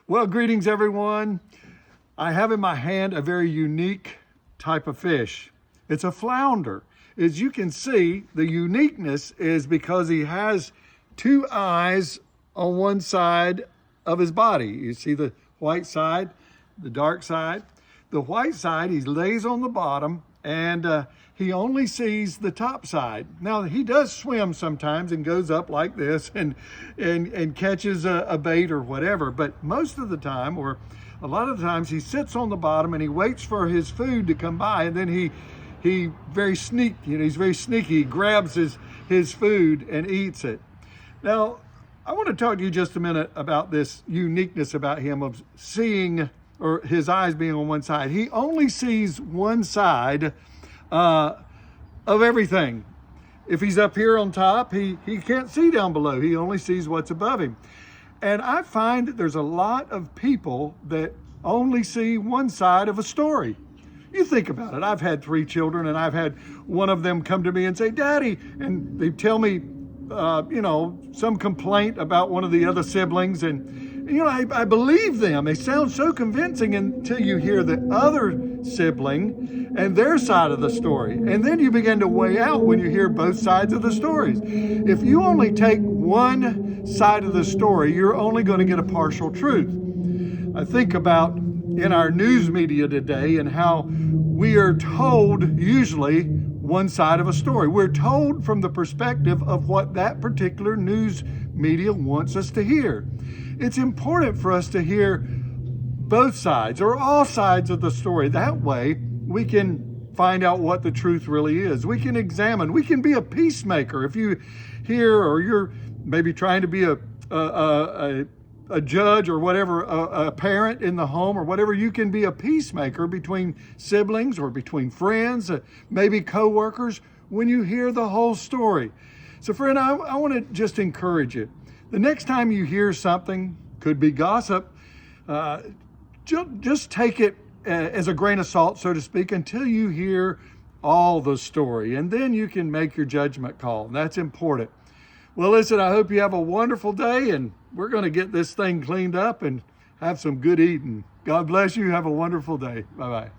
Well, greetings everyone. I have in my hand a very unique type of fish. It's a flounder. As you can see, the uniqueness is because he has two eyes on one side of his body. You see the white side, the dark side. The white side, he lays on the bottom and he only sees the top side. Now, he does swim sometimes and goes up like this and catches a bait or whatever, but most of the time, or a lot of the times, he sits on the bottom and he waits for his food to come by, and then he's very sneaky. He grabs his food and eats it. Now, I want to talk to you just a minute about this uniqueness about him of seeing, or his eyes being on one side. He only sees one side of everything. If he's up here on top, he can't see down below. He only sees what's above him. And I find that there's a lot of people that only see one side of a story. You think about it. I've had 3 children, and I've had one of them come to me and say, "Daddy," and they tell me, some complaint about one of the other siblings, and I believe them. They sound so convincing until you hear the other sibling and their side of the story. And then you begin to weigh out when you hear both sides of the stories. If you only take one side of the story, you're only going to get a partial truth. I think about in our news media today and how we are told usually one side of a story. We're told from the perspective of what that particular news media wants us to hear. It's important for us to hear both sides or all sides of the story. That way we can find out what the truth really is. We can examine, we can be a peacemaker. If you hear, or you're maybe trying to be a judge or whatever, a parent in the home or whatever, you can be a peacemaker between siblings or between friends, maybe co-workers, when you hear the whole story. So friend, I want to just encourage you. The next time you hear something, could be gossip, just take it as a grain of salt, so to speak, until you hear all the story, and then you can make your judgment call. And that's important. Well, listen, I hope you have a wonderful day, and we're going to get this thing cleaned up and have some good eating. God bless you. Have a wonderful day. Bye-bye.